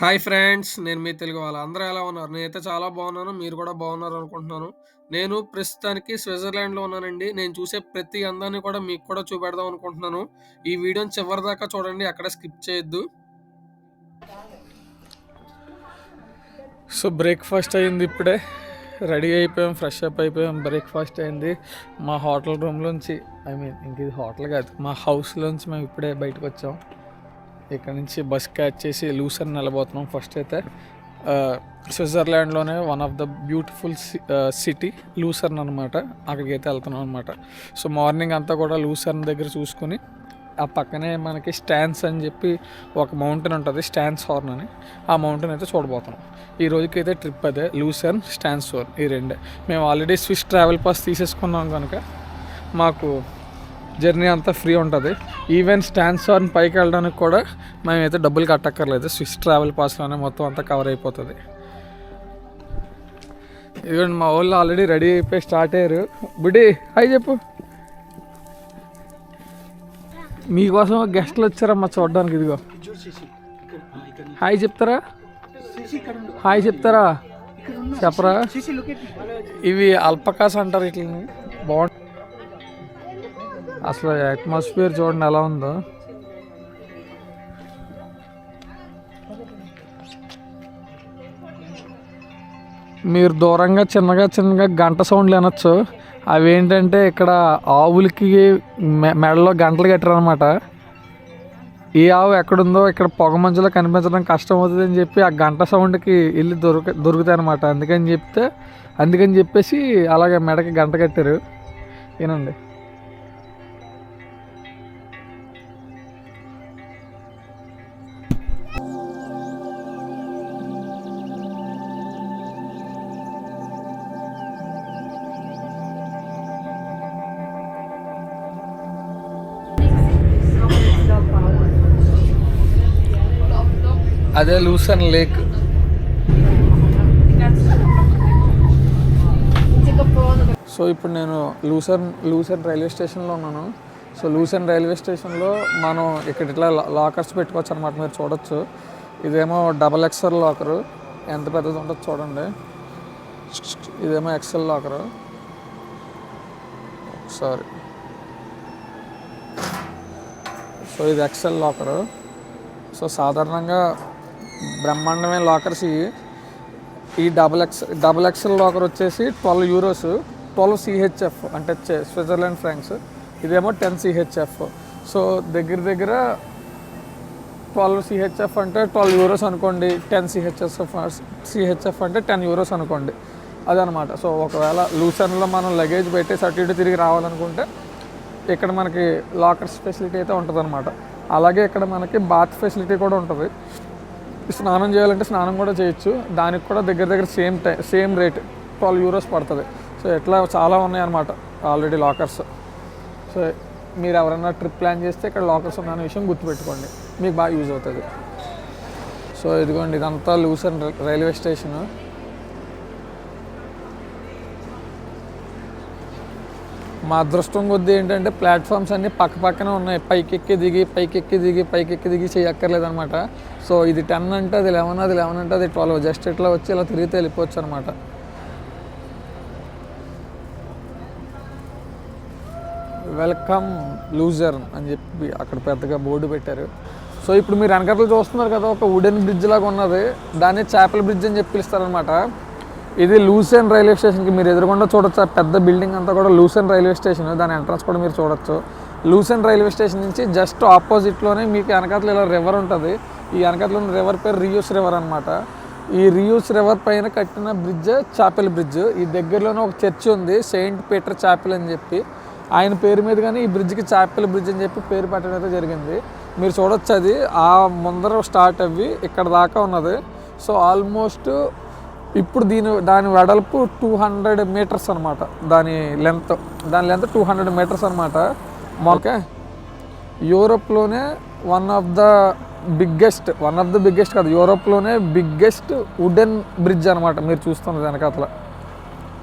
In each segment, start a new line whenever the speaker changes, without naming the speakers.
Hi friends. నేను మీ తెలుగు వాళ్ళ. అందరూ ఎలా ఉన్నారు? నేనైతే చాలా బాగున్నాను. మీరు కూడా బాగున్నారనుకుంటున్నాను. నేను ప్రస్తుతానికి స్విట్జర్లాండ్‌లో ఉన్నానండి. నేను చూసే ప్రతి అందాన్ని కూడా మీకు కూడా చూపెడదాం అనుకుంటున్నాను. ఈ వీడియోని చివరిదాకా చూడండి. ఎక్కడ స్కిప్ చేయొద్దు. సో బ్రేక్‌ఫాస్ట్ అయింది ఇప్పుడే. రెడీ అయిపోయాం, ఫ్రెష్ అప్ అయిపోయాం. బ్రేక్‌ఫాస్ట్ అయింది. మా హోటల్ రూమ్‌లోంచి ఇంక ఇది హోటల్ కాదు. మా హౌస్‌లోంచి మేము ఇప్పుడే బయటకొచ్చాం. ఇక్కడ నుంచి బస్ క్యాచ్ చేసి లూసర్న్ వెళ్ళబోతున్నాం. ఫస్ట్ అయితే స్విట్జర్లాండ్లోనే one of the beautiful city Lucerne అనమాట. అక్కడికి అయితే వెళ్తున్నాం అనమాట. సో మార్నింగ్ అంతా కూడా లూసర్న్ దగ్గర చూసుకుని ఆ పక్కనే మనకి స్టాన్స్ అని చెప్పి ఒక మౌంటైన్ ఉంటుంది, స్టాన్స్ హార్న్ అని. ఆ మౌంటైన్ అయితే చూడబోతున్నాం. ఈ రోజుకైతే ట్రిప్ అదే, లూసర్న్, స్టాన్స్ హార్న్, ఈ రెండే. మేము ఆల్రెడీ స్విస్ ట్రావెల్ పాస్ తీసేసుకున్నాం కనుక మాకు జర్నీ అంతా ఫ్రీ ఉంటుంది. ఈవెన్ స్టాన్స్ హార్న్ పైకి వెళ్ళడానికి కూడా మేమైతే డబ్బులు కట్టక్కర్లేదు. స్విస్ ట్రావెల్ పాస్లోనే మొత్తం అంతా కవర్ అయిపోతుంది. ఇదిగోండి మా వాళ్ళు ఆల్రెడీ రెడీ అయిపోయి స్టార్ట్ అయ్యారు. బుడ్డి హాయ్ చెప్పు. మీకోసం గెస్ట్లు వచ్చారమ్మా చూడడానికి. ఇదిగో హాయ్ చెప్తారా? హాయ్ చెప్తారా? చెప్పరా? ఇవి అల్పకాస్ అంటారు. ఇట్లని బాగుంటుంది. అసలు అట్మాస్ఫియర్ చూడండి ఎలా ఉందో. మీరు దూరంగా చిన్నగా గంట సౌండ్లు వినొచ్చు. అవి ఏంటంటే ఇక్కడ ఆవులకి మెడలో గంటలు కట్టారనమాట. ఏ ఆవు ఎక్కడుందో ఇక్కడ పొగ మంచులో కనిపించడం కష్టం అవుతుంది అని చెప్పి ఆ గంట సౌండ్కి వెళ్ళి దొరుకుతాయి అనమాట. అందుకని చెప్పేసి అలాగే మెడకి గంట కట్టారు. వినండి. అదే లూసర్న్ లేక్. సో ఇప్పుడు నేను లూసర్న్ రైల్వే స్టేషన్లో ఉన్నాను. సో లూసర్న్ రైల్వే స్టేషన్లో మనం ఇక్కడ ఇట్లా లాకర్స్ పెట్టుకోవచ్చు అనమాట. మీరు చూడొచ్చు. ఇదేమో డబల్ ఎక్సెల్ లాకరు. ఎంత పెద్దది ఉంటుందో చూడండి. ఇదేమో ఎక్సెల్ లాకరు. సారీ, సో ఇది ఎక్సెల్ లాకరు. సో సాధారణంగా బ్రహ్మాండమైన లాకర్స్ ఈ డబల్ ఎక్సెల్ లాకర్ వచ్చేసి €12, 12 CHF అంటే స్విట్జర్లాండ్ ఫ్రాంక్స్. ఇదేమో 10 CHF. సో దగ్గర 12 CHF అంటే €12 అనుకోండి. 10 CHF అంటే €10 అనుకోండి. అదనమాట. సో ఒకవేళ లూసర్న్లో మనం లగేజ్ పెట్టేసి అటు ఇటు తిరిగి రావాలనుకుంటే ఇక్కడ మనకి లాకర్స్ ఫెసిలిటీ అయితే ఉంటుంది అనమాట. అలాగే ఇక్కడ మనకి బాత్ ఫెసిలిటీ కూడా ఉంటుంది. స్నానం చేయాలంటే స్నానం కూడా చేయొచ్చు. దానికి కూడా దగ్గర సేమ్ రేట్ €12 పడుతుంది. సో ఎట్లా చాలా ఉన్నాయన్నమాట ఆల్రెడీ లాకర్స్. సో మీరు ఎవరైనా ట్రిప్ ప్లాన్ చేస్తే ఇక్కడ లాకర్స్ ఉన్న విషయం గుర్తుపెట్టుకోండి, మీకు బాగా యూజ్ అవుతుంది. సో ఇదిగోండి, ఇదంతా లూసర్న్ రైల్వే స్టేషను. మా అదృష్టం కొద్దీ ఏంటంటే ప్లాట్ఫామ్స్ అన్నీ పక్కనే ఉన్నాయి. పైకెక్కి దిగి చేయక్కర్లేదనమాట. సో ఇది 10 అంటే అది 11, అది 11 అంటే అది 12. జస్ట్ ఇట్లా వచ్చి ఇలా తిరిగితే వెళ్ళిపోవచ్చు అనమాట. వెల్కమ్ లూసర్న్ అని చెప్పి అక్కడ పెద్దగా బోర్డు పెట్టారు. సో ఇప్పుడు మీరు వెనకట్లు చూస్తున్నారు కదా, ఒక వుడెన్ బ్రిడ్జ్ లాగా ఉన్నది. దాన్ని చాపెల్ బ్రిడ్జ్ అని చెప్పి పిలుస్తారనమాట. ఇది లూసర్న్ రైల్వే స్టేషన్కి మీరు ఎదురుగుండా చూడొచ్చు. ఆ పెద్ద బిల్డింగ్ అంతా కూడా లూసర్న్ రైల్వే స్టేషన్. దాని ఎంట్రన్స్ కూడా మీరు చూడొచ్చు. లూసర్న్ రైల్వే స్టేషన్ నుంచి జస్ట్ ఆపోజిట్లోనే మీకు వెనకాతలో ఇలా రివర్ ఉంటుంది. ఈ వెనకాతలో రివర్ పేరు రియూస్ రివర్ అనమాట. ఈ రియూస్ రివర్ పైన కట్టిన బ్రిడ్జ్ చాపెల్ బ్రిడ్జ్. ఈ దగ్గరలోనే ఒక చర్చ్ ఉంది, సెయింట్ పీటర్ చాపెల్ అని చెప్పి. ఆయన పేరు మీద కానీ ఈ బ్రిడ్జ్కి చాపెల్ బ్రిడ్జ్ అని చెప్పి పేరు పెట్టడం అయితే జరిగింది. మీరు చూడొచ్చు. అది ఆ ముందర స్టార్ట్ అవ్వి ఇక్కడ దాకా ఉన్నది. సో ఆల్మోస్ట్ ఇప్పుడు దాని వెడల్పు 200 మీటర్స్ అనమాట. దాని లెంత్ 200 మీటర్స్ అనమాట. ఓకే, యూరోప్లోనే వన్ ఆఫ్ ద బిగ్గెస్ట్ కాదు, యూరోప్లోనే బిగ్గెస్ట్ వుడెన్ బ్రిడ్జ్ అనమాట. మీరు చూస్తున్నది వెనకాతల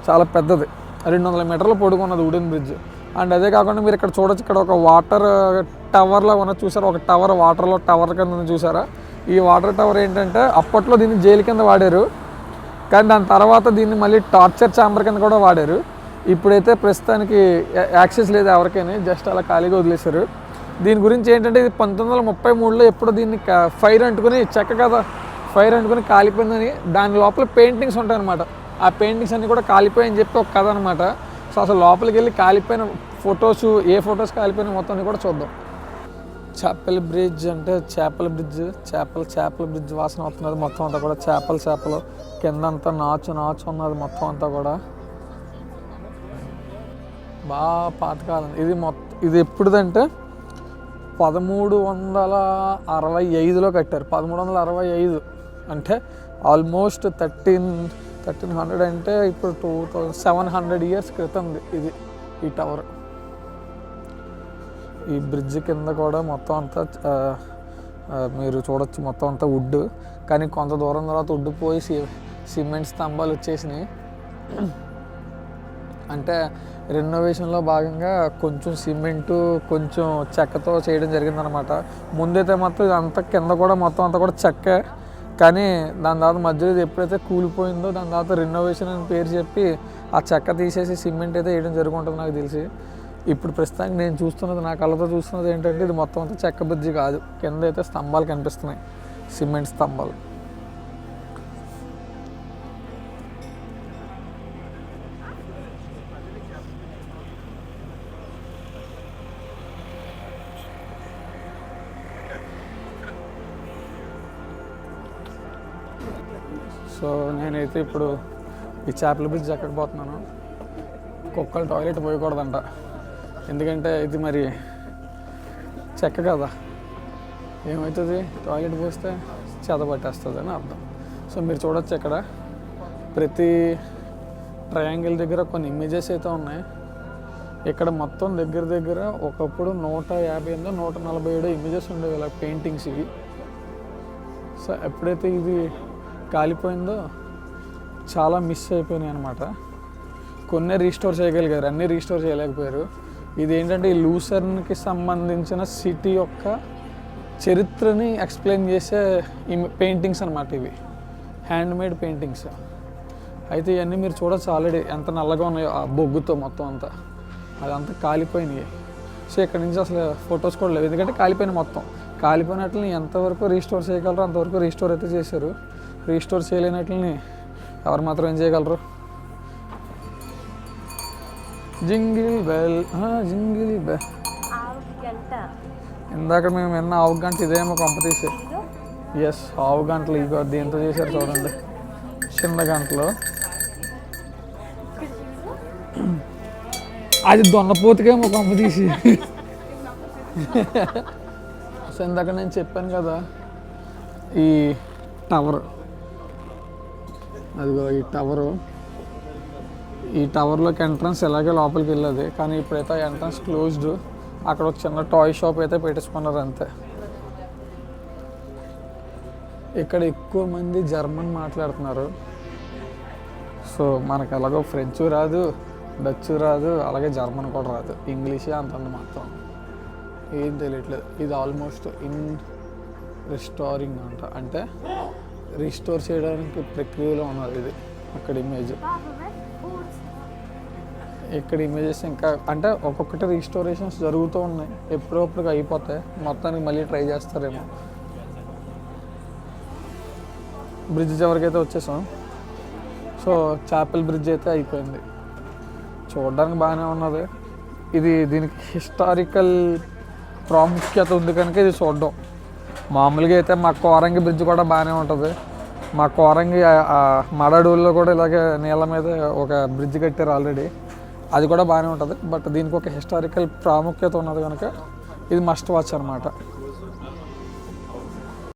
చాలా పెద్దది, 200 మీటర్ల పొడుగున్నది వుడెన్ బ్రిడ్జ్. అండ్ అదే కాకుండా మీరు ఇక్కడ చూడొచ్చు, ఇక్కడ ఒక వాటర్ టవర్లా ఉన్నది చూసారా. ఒక టవర్ వాటర్లో టవర్ కింద చూసారా. ఈ వాటర్ టవర్ ఏంటంటే అప్పట్లో దీన్ని జైలు కింద వాడారు, కానీ దాని తర్వాత దీన్ని మళ్ళీ టార్చర్ ఛాంబర్ కింద కూడా వాడారు. ఇప్పుడైతే ప్రస్తుతానికి యాక్సెస్ లేదు ఎవరికైనా, జస్ట్ అలా ఖాళీగా వదిలేశారు. దీని గురించి ఏంటంటే ఇది 1933లో ఎప్పుడో దీన్ని ఫైర్ అంటుకుని చెక్క కదా ఫైర్ అంటుకుని కాలిపోయిందని, దాని లోపల పెయింటింగ్స్ ఉంటాయి అనమాట. ఆ పెయింటింగ్స్ అన్నీ కూడా కాలిపోయాయని చెప్పి ఒక కథ అనమాట. సో అసలు లోపలికి వెళ్ళి కాలిపోయిన ఫొటోస్, ఏ ఫొటోస్ కాలిపోయిన మొత్తం కూడా చూద్దాం. చేపల బ్రిడ్జ్ అంటే చేపల బ్రిడ్జ్, చేపల బ్రిడ్జ్ వాసన వస్తున్నది మొత్తం అంతా కూడా. చేపలు కింద అంతా నాచు ఉన్నది మొత్తం అంతా కూడా. బాగా పాతకాలం ఇది. ఇది ఎప్పుడుదంటే 1365లో కట్టారు. 1365 అంటే ఆల్మోస్ట్ 1300 అంటే ఇప్పుడు 2700 ఇయర్స్ క్రితంది ఇది ఈ టవర్. ఈ బ్రిడ్జ్ కింద కూడా మొత్తం అంతా మీరు చూడొచ్చు, మొత్తం అంతా వుడ్. కానీ కొంత దూరం తర్వాత వుడ్ పోయి సిమెంట్ స్తంభాలు వచ్చేసినాయి. అంటే రెనోవేషన్లో భాగంగా కొంచెం సిమెంటు కొంచెం చెక్కతో చేయడం జరిగిందనమాట. ముందైతే మొత్తం అంతా కింద కూడా మొత్తం అంతా కూడా చెక్క, కానీ దాని తర్వాత మధ్యలో ఇది ఎప్పుడైతే కూలిపోయిందో దాని తర్వాత రెనోవేషన్ అని పేరు చెప్పి ఆ చెక్క తీసేసి సిమెంట్ అయితే వేయడం జరుగుతుంటుంది నాకు తెలిసి. ఇప్పుడు ప్రస్తుతానికి నేను చూస్తున్నది, నా కళ్ళతో చూస్తున్నది ఏంటంటే ఇది మొత్తం అంతా చెక్క బ్రిడ్జి కాదు, కింద అయితే స్తంభాలు కనిపిస్తున్నాయి, సిమెంట్ స్తంభాలు. సో నేనైతే ఇప్పుడు ఈ చేపల బ్రిడ్జ్ ఎక్కడికి పోతున్నాను. కుక్కలు టాయిలెట్ పోయకూడదంట, ఎందుకంటే ఇది మరి చెక్క కదా, ఏమవుతుంది టాయిలెట్ పోస్తే చెద పట్టేస్తుంది అని అర్థం. సో మీరు చూడొచ్చు ఇక్కడ ప్రతి ట్రయాంగిల్ దగ్గర కొన్ని ఇమేజెస్ అయితే ఉన్నాయి. ఇక్కడ మొత్తం దగ్గర ఒకప్పుడు 158 147 ఇమేజెస్ ఉండేవి ఇలా పెయింటింగ్స్ ఇవి. సో ఎప్పుడైతే ఇది కాలిపోయిందో చాలా మిస్ అయిపోయినాయి అనమాట. కొన్ని రీస్టోర్ చేయగలిగారు, అన్నీ రీస్టోర్ చేయలేకపోయారు. ఇది ఏంటంటే ఈ లూసర్న్కి సంబంధించిన సిటీ యొక్క చరిత్రని ఎక్స్ప్లెయిన్ చేసే పెయింటింగ్స్ అనమాట ఇవి, హ్యాండ్మేడ్ పెయింటింగ్స్. అయితే ఇవన్నీ మీరు చూడొచ్చు ఆల్రెడీ ఎంత నల్లగా ఉన్నాయో ఆ బొగ్గుతో మొత్తం అంతా, అదంతా కాలిపోయినాయి. సో ఇక్కడ నుంచి అసలు ఫొటోస్ కూడా లేవు, ఎందుకంటే కాలిపోయినాయి మొత్తం. కాలిపోయినట్లని ఎంతవరకు రీస్టోర్ చేయగలరో అంతవరకు రీస్టోర్ అయితే చేశారు. రీస్టోర్ చేయలేనట్లని ఎవరు మాత్రం ఏం చేయగలరు. Jingle bell, jingle bell. ఇందాక మేము విన్న ఆవు గంట ఇదేమో కంపతీసి. ఎస్, ఆవు గంటలు ఇగో దీంతో చేశారు చూడండి, చిన్న గంటలు. అది దొన్నపోతుకేమో కంపతీసి. సో ఇందాక నేను చెప్పాను కదా ఈ టవర్, అదిగో ఈ టవర్లోకి ఎంట్రన్స్ ఎలాగే లోపలికి వెళ్ళదు, కానీ ఇప్పుడైతే ఆ ఎంట్రన్స్ క్లోజ్డ్. అక్కడ ఒక చిన్న టాయ్ షాప్ అయితే పెట్టేసుకున్నారు అంతే. ఇక్కడ ఎక్కువ మంది జర్మన్ మాట్లాడుతున్నారు. సో మనకు ఎలాగో ఫ్రెంచ్ రాదు, డచ్ రాదు, అలాగే జర్మన్ కూడా రాదు, ఇంగ్లీషే అంతంత మాత్రం, ఏం తెలియట్లేదు. ఇది ఆల్మోస్ట్ ఇన్ రిస్టోరింగ్ అంట, అంటే రీస్టోర్ చేయడానికి ప్రక్రియలో ఉన్నది ఇది. అక్కడ ఇమేజ్, ఇక్కడ ఇమేజెస్ ఇంకా అంటే ఒక్కొక్కటి రీస్టోరేషన్స్ జరుగుతూ ఉన్నాయి, ఎప్పుడప్పుడు అయిపోతాయి, మొత్తానికి మళ్ళీ ట్రై చేస్తారేమో. బ్రిడ్జ్ చివరికైతే వచ్చేసాం. సో చేపల బ్రిడ్జ్ అయితే అయిపోయింది, చూడడానికి బాగానే ఉన్నది. ఇది దీనికి హిస్టారికల్ ప్రాముఖ్యత ఉంది కనుక ఇది చూడడం. మామూలుగా అయితే మా కోరంగి బ్రిడ్జ్ కూడా బాగానే ఉంటుంది. మా కోరంగి మడడూరులో కూడా ఇలాగే నీళ్ళ మీద ఒక బ్రిడ్జ్ కట్టారు ఆల్రెడీ, అది కూడా బాగానే ఉంటుంది. బట్ దీనికి ఒక హిస్టారికల్ ప్రాముఖ్యత ఉన్నది కనుక ఇది మస్ట్ వాచ్ అనమాట.